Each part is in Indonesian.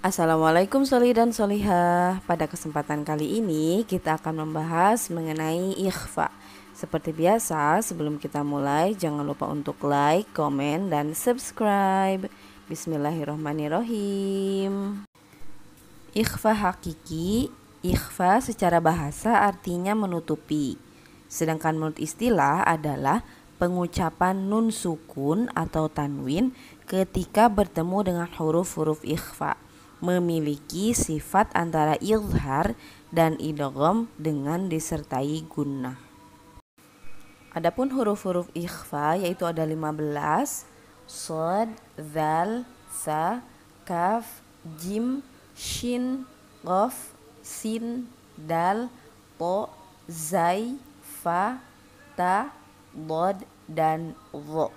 Assalamualaikum Soli dan Solihah. Pada kesempatan kali ini kita akan membahas mengenai ikhfa. Seperti biasa, sebelum kita mulai jangan lupa untuk like, komen, dan subscribe. Bismillahirrohmanirrohim. Ikhfa hakiki, ikhfa secara bahasa artinya menutupi. Sedangkan menurut istilah adalah pengucapan nun sukun atau tanwin ketika bertemu dengan huruf-huruf ikhfa, memiliki sifat antara izhar dan idgham dengan disertai gunnah. Adapun huruf-huruf ikhfa yaitu ada 15: shad, dzal, sa, kaf, jim, shin, qaf, sin, dal, to, zai, fa, ta, dhad, dan dha.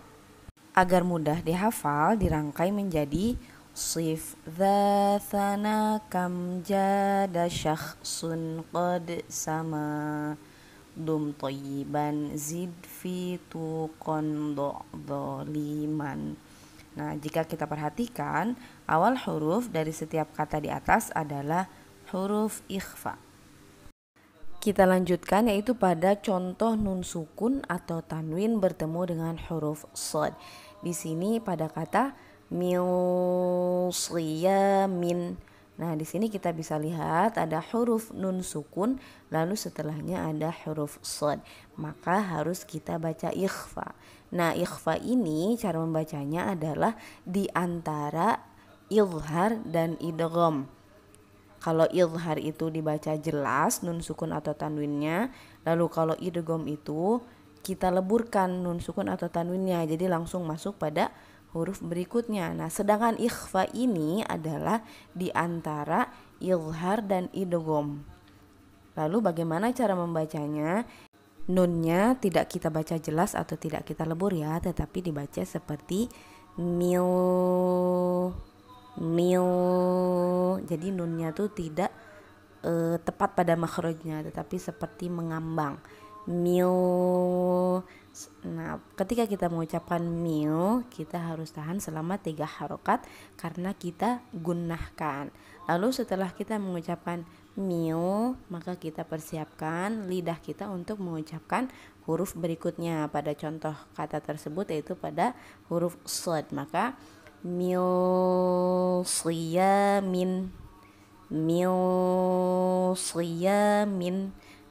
Agar mudah dihafal dirangkai menjadi Sif dha thana kam jada syakhsun qad sama dum tayyiban zid fi tuqan dhaliman. Nah, jika kita perhatikan, awal huruf dari setiap kata di atas adalah huruf ikhfa. Kita lanjutkan yaitu pada contoh nun sukun atau tanwin bertemu dengan huruf shad. Di sini pada kata min siyamin. Nah, di sini kita bisa lihat ada huruf nun sukun, lalu setelahnya ada huruf shad. Maka harus kita baca ikhfa. Nah, ikhfa ini cara membacanya adalah di antara izhar dan idgham. Kalau izhar itu dibaca jelas nun sukun atau tanwinnya, lalu kalau idgham itu kita leburkan nun sukun atau tanwinnya, jadi langsung masuk pada huruf berikutnya. Nah, sedangkan ikhfa ini adalah di antara izhar dan idgham. Lalu bagaimana cara membacanya? Nunnya tidak kita baca jelas atau tidak kita lebur ya, tetapi dibaca seperti mil. Jadi nunnya tuh tidak tepat pada makhrajnya, tetapi seperti mengambang. Mil. Nah, ketika kita mengucapkan mil, kita harus tahan selama 3 harokat karena kita gunnahkan. Lalu setelah kita mengucapkan mil, maka kita persiapkan lidah kita untuk mengucapkan huruf berikutnya. Pada contoh kata tersebut yaitu pada huruf shad, maka mil siyamin.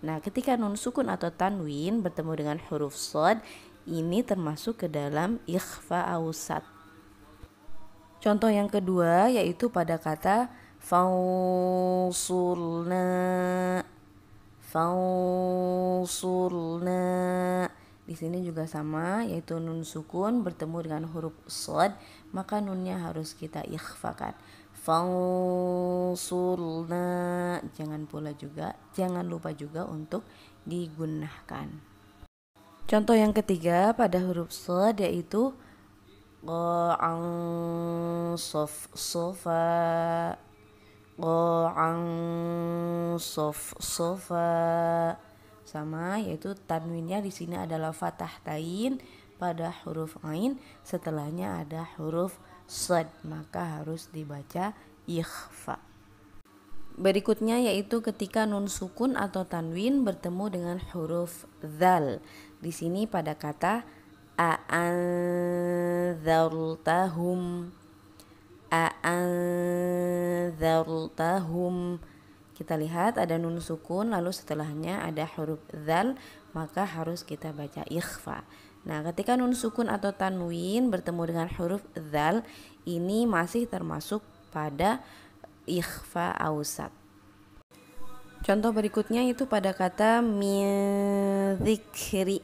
Nah, ketika nun sukun atau tanwin bertemu dengan huruf shad, ini termasuk ke dalam ikhfa awsat. Contoh yang kedua yaitu pada kata fausulna. Di sini juga sama, yaitu nun sukun bertemu dengan huruf shad, maka nunnya harus kita ikhfakan. Fausulna. Jangan lupa juga untuk digunakan. Contoh yang ketiga pada huruf shad yaitu qa'an sof sofa. Sofa sama, yaitu tanwinnya di sini adalah fathah tain pada huruf ain, setelahnya ada huruf shad, maka harus dibaca ikhfa. Berikutnya yaitu ketika nun sukun atau tanwin bertemu dengan huruf dzal. Di sini pada kata a'andzartahum. Kita lihat ada nun sukun, lalu setelahnya ada huruf dzal, maka harus kita baca ikhfa. Nah, ketika nun sukun atau tanwin bertemu dengan huruf dzal, ini masih termasuk pada ikhfa awsat. Contoh berikutnya itu pada kata min dzikri.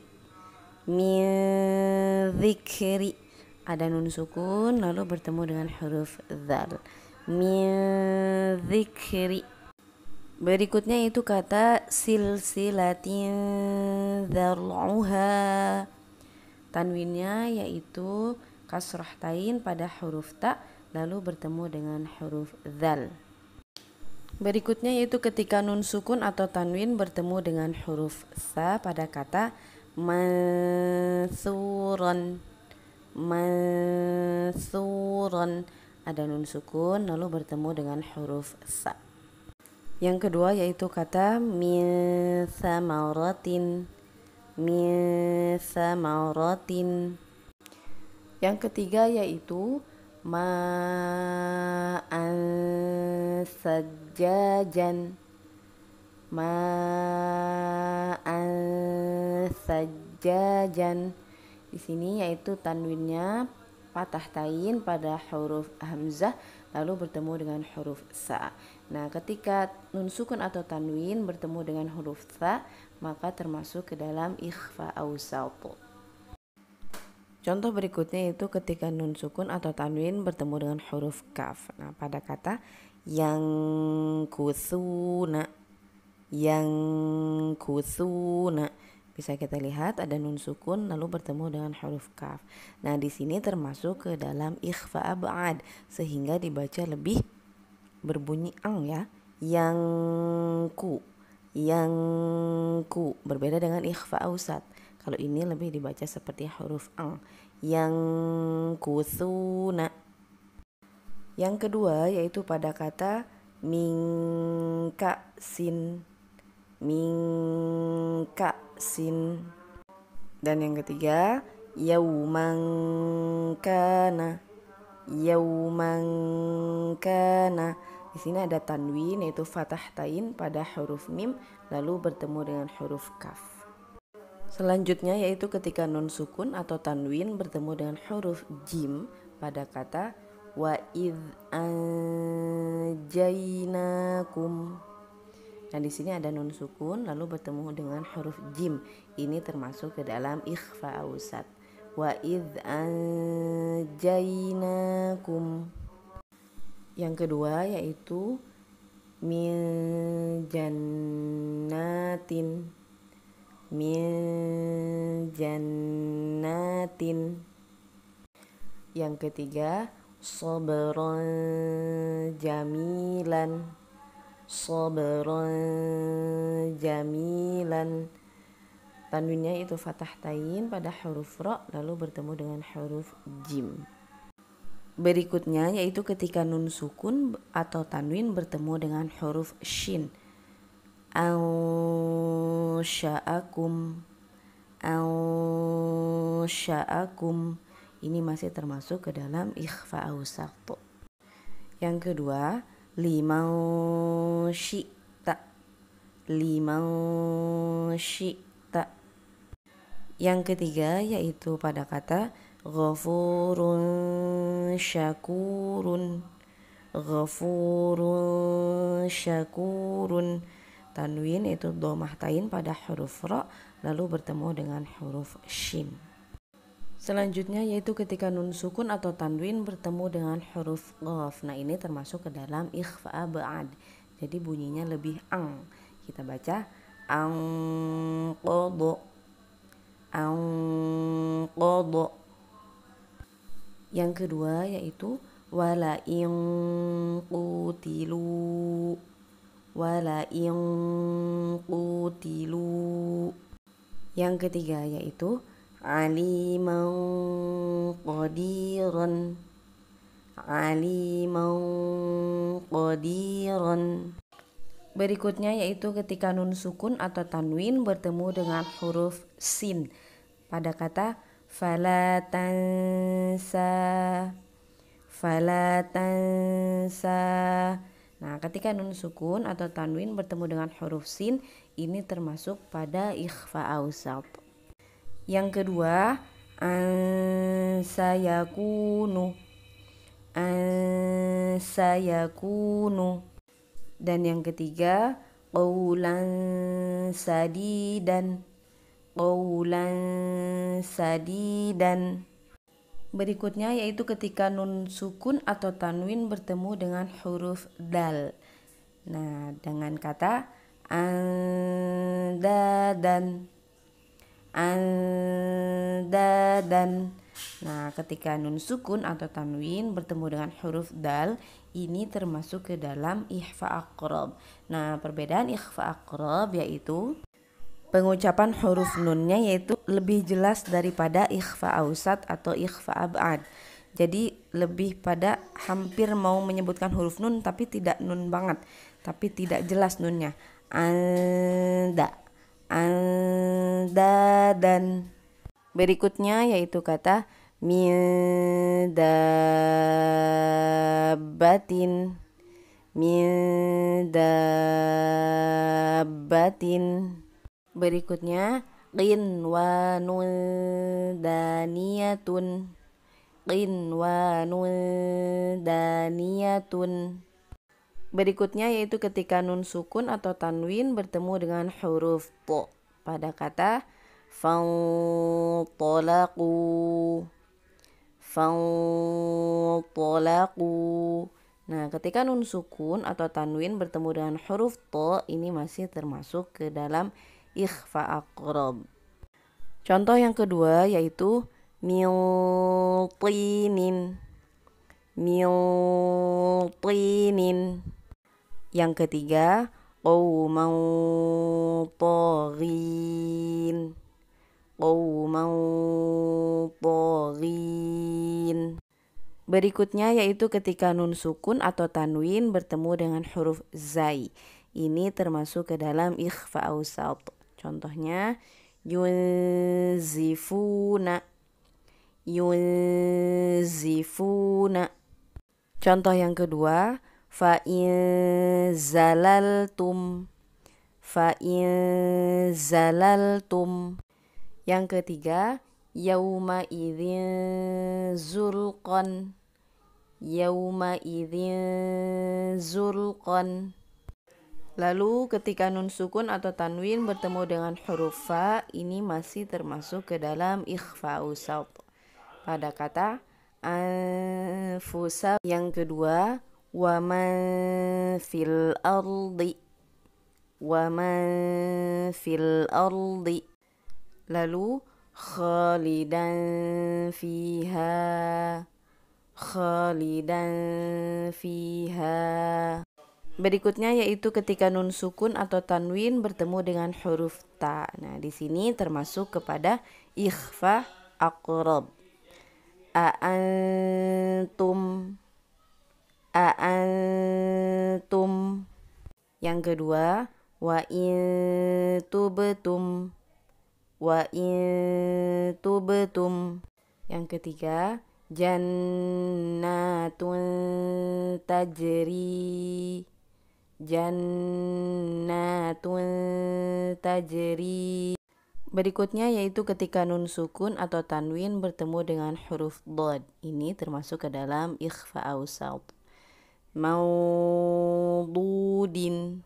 Ada nun sukun lalu bertemu dengan huruf dzal. Min dzikri. Berikutnya itu kata silsilatin dzar'uha. Tanwinnya yaitu kasrah tain pada huruf ta lalu bertemu dengan huruf dzal. Berikutnya yaitu ketika nun sukun atau tanwin bertemu dengan huruf sa pada kata mansuran. ada nun sukun lalu bertemu dengan huruf sa. Yang kedua yaitu kata min thamaratin, min thamaratin. Yang ketiga yaitu ma'an sajjajan, ma'an sajjajan. Di sini yaitu tanwinnya patah tain pada huruf hamzah lalu bertemu dengan huruf sa. Nah, ketika nun sukun atau tanwin bertemu dengan huruf sa, maka termasuk ke dalam ikhfa awsat. Contoh berikutnya itu ketika nun sukun atau tanwin bertemu dengan huruf kaf. Nah, pada kata yang kusuna, yang kusuna, bisa kita lihat ada nun sukun lalu bertemu dengan huruf kaf. Nah, di sini termasuk ke dalam ikhfa ab'ad sehingga dibaca lebih berbunyi ang ya. Yang ku berbeda dengan ikhfa ausat. Kalau ini lebih dibaca seperti huruf ang. Yang kusuna. Yang kedua yaitu pada kata mingka'sin, mingka'sin. Dan yang ketiga yauman kana, yauman kana. Di sini ada tanwin yaitu fathah tain pada huruf mim lalu bertemu dengan huruf kaf. Selanjutnya yaitu ketika nun sukun atau tanwin bertemu dengan huruf jim pada kata wa idh anjainakum. Nah, di sini ada nun sukun lalu bertemu dengan huruf jim. Ini termasuk ke dalam ikhfa awsat. Wa idh anjainakum. Yang kedua yaitu min jannatin, min jannatin. Yang ketiga sabran jamilan, sabran jamilan. Tanwinnya itu fathah tain pada huruf ra lalu bertemu dengan huruf jim. Berikutnya yaitu ketika nun sukun atau tanwin bertemu dengan huruf shin. Ansha'akum, ansha'akum. Ini masih termasuk ke dalam ikhfa awsat. Yang kedua liman syi'ta, liman syi'ta. Yang ketiga yaitu pada kata ghafurun syakurun, ghafurun syakurun. Tanwin itu dhammah tain pada huruf ra lalu bertemu dengan huruf shin. Selanjutnya yaitu ketika nun sukun atau tanwin bertemu dengan huruf qaf. Nah, ini termasuk ke dalam ikhfa ba'ad. Jadi bunyinya lebih ang. Kita baca anqadha, anqadha. Yang kedua yaitu wala in qutilu, wala in qutilu. Yang ketiga yaitu aliman qadiran, aliman qadiran. Berikutnya yaitu ketika nun sukun atau tanwin bertemu dengan huruf sin pada kata fala tansa, fala tansa. Nah, ketika nun sukun atau tanwin bertemu dengan huruf sin ini termasuk pada ikhfa awsat. Yang kedua ansayakunu, ansayakunu. Dan yang ketiga qaulan sadidan, qaulan sadidan. Berikutnya yaitu ketika nun sukun atau tanwin bertemu dengan huruf dal. Nah, dengan kata andadan, andadan. Nah, ketika nun sukun atau tanwin bertemu dengan huruf dal, ini termasuk ke dalam ikhfa aqrab. Nah, perbedaan ikhfa aqrab yaitu pengucapan huruf nunnya yaitu lebih jelas daripada ikhfa awsat atau ikhfa ab'ad. Jadi lebih pada hampir mau menyebutkan huruf nun tapi tidak nun banget, tapi tidak jelas nunnya. Anda, anda dan berikutnya yaitu kata min dabbatin, min dabbatin. Berikutnya qinwanun daniyatun, qinwanun daniyatun. Berikutnya yaitu ketika nun sukun atau tanwin bertemu dengan huruf to pada kata fanṭalaqu, fanṭalaqu. Nah, ketika nun sukun atau tanwin bertemu dengan huruf to, ini masih termasuk ke dalam ikhfa aqrab. Contoh yang kedua yaitu min tinin, min tinin. Yang ketiga qauman taghin, qauman taghin. Berikutnya yaitu ketika nun sukun atau tanwin bertemu dengan huruf zai. Ini termasuk ke dalam ikhfa awsat. Contohnya yunzifuna, yunzifuna. Contoh yang kedua fa in zalaltum, fa in zalaltum. Yang ketiga yauma idzin zulqan, yauma idzin zulqan. Lalu ketika nun sukun atau tanwin bertemu dengan huruf fa, ini masih termasuk ke dalam ikhfa awsat pada kata anfusa. Yang kedua wa man fil ardi, wa man fil ardi. Lalu khalidan fiha, khalidan fiha. Berikutnya yaitu ketika nun sukun atau tanwin bertemu dengan huruf ta. Nah, di sini termasuk kepada ikhfa aqrab. A'antum, a'antum. Yang kedua wa in tubtum, wa in tubtum. Yang ketiga jannatun tajri, jannatun tajri. Berikutnya yaitu ketika nun sukun atau tanwin bertemu dengan huruf dhad. Ini termasuk ke dalam ikhfa awsat. Maududin,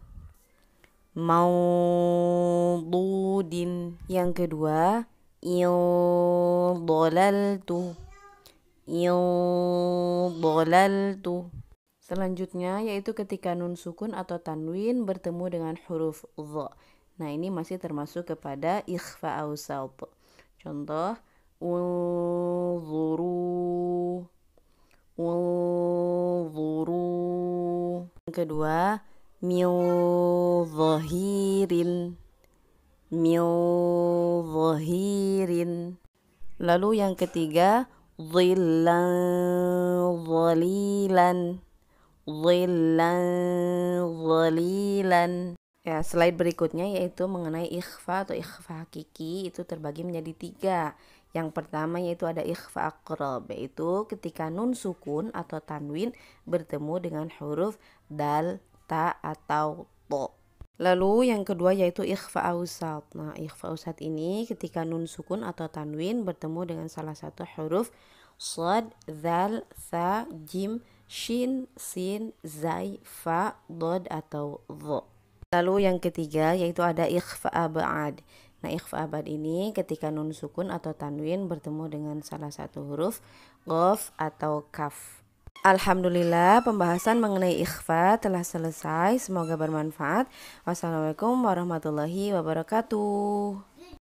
maududin. Yang kedua iddalaltu, iddalaltu. Selanjutnya yaitu ketika nun sukun atau tanwin bertemu dengan huruf dha. Nah, ini masih termasuk kepada ikhfa awsat. Contoh unzuru, unzuru. Yang kedua min zahirin, min zahirin. Lalu yang ketiga dhillan dhalilan, dhillan dhalilan. Ya, slide berikutnya yaitu mengenai ikhfa atau ikhfa hakiki, itu terbagi menjadi 3. Yang pertama yaitu ada ikhfa aqrab, yaitu ketika nun sukun atau tanwin bertemu dengan huruf dal, ta atau to. Lalu yang kedua yaitu ikhfa awsat. Nah, ikhfa awsat ini ketika nun sukun atau tanwin bertemu dengan salah satu huruf shad, zal, tha, jim, shin, sin, zai, fa, dod atau dho. Lalu yang ketiga yaitu ada ikhfa abad. Nah, ikhfa abad ini ketika nun sukun atau tanwin bertemu dengan salah satu huruf qaf atau kaf. Alhamdulillah, pembahasan mengenai ikhfa telah selesai. Semoga bermanfaat. Wassalamualaikum warahmatullahi wabarakatuh.